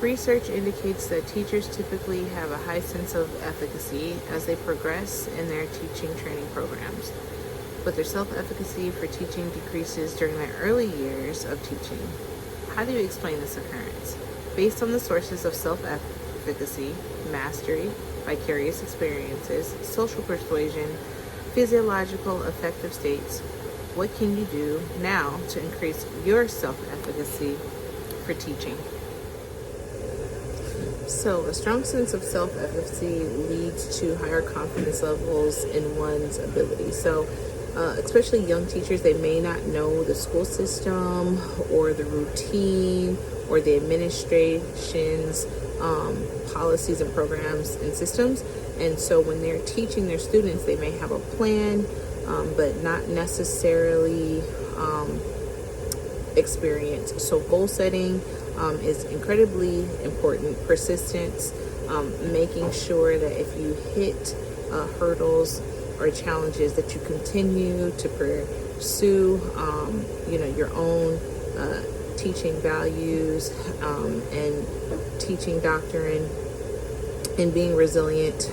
Research indicates that teachers typically have a high sense of efficacy as they progress in their teaching training programs, but their self-efficacy for teaching decreases during their early years of teaching. How do you explain this occurrence? Based on the sources of self-efficacy, mastery, vicarious experiences, social persuasion, physiological affective states, what can you do now to increase your self-efficacy for teaching? So, a strong sense of self-efficacy leads to higher confidence levels in one's ability. So, especially young teachers, they may not know the school system or the routine or the administration's policies and programs and systems. And so when they're teaching their students, they may have a plan, but not necessarily experience. So goal setting is incredibly important. Persistence, making sure that if you hit hurdles or challenges that you continue to pursue, your own teaching values and teaching doctrine, and being resilient.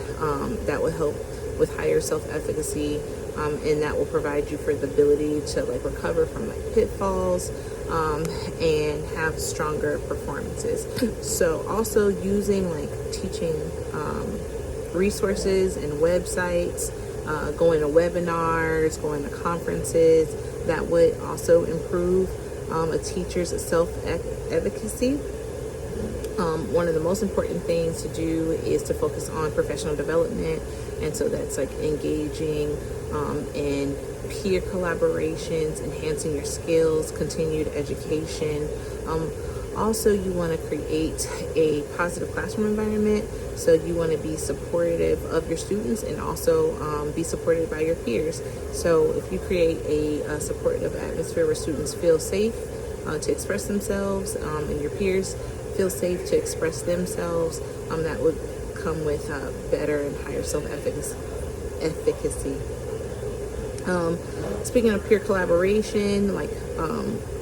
That will help with higher self-efficacy, and that will provide you for the ability to recover from pitfalls and have stronger performances. So also using teaching resources and websites, going to webinars, going to conferences, that would also improve a teacher's self-efficacy. One of the most important things to do is to focus on professional development, and so that's engaging in peer collaborations, enhancing your skills, continued education. Also, you want to create a positive classroom environment, so you want to be supportive of your students and also be supported by your peers. So if you create a supportive atmosphere where students feel safe to express themselves, and your peers feel safe to express themselves, that would come with better and higher self-efficacy. Speaking of peer collaboration,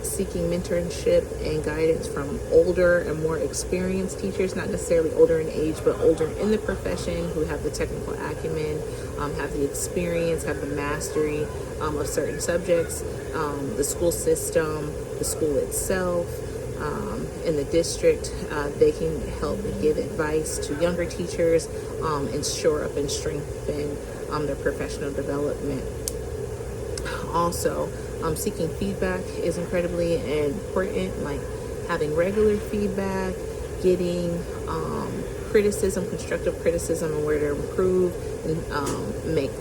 seeking mentorship and guidance from older and more experienced teachers, not necessarily older in age, but older in the profession, who have the technical acumen, have the experience, have the mastery of certain subjects, the school system, the school itself, in the district. They can help give advice to younger teachers and shore up and strengthen their professional development. Also, seeking feedback is incredibly important, like having regular feedback, getting criticism, constructive criticism, and where to improve and make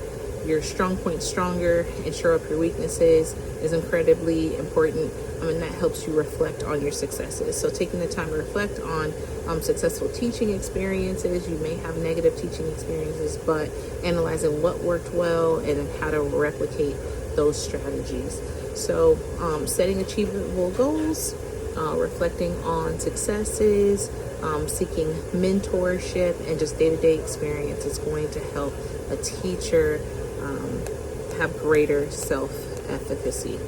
your strong points stronger and shore up your weaknesses is incredibly important. And that helps you reflect on your successes. So taking the time to reflect on successful teaching experiences. You may have negative teaching experiences, but analyzing what worked well and how to replicate those strategies. So setting achievable goals, reflecting on successes, seeking mentorship, and just day-to-day experience is going to help a teacher have greater self-efficacy.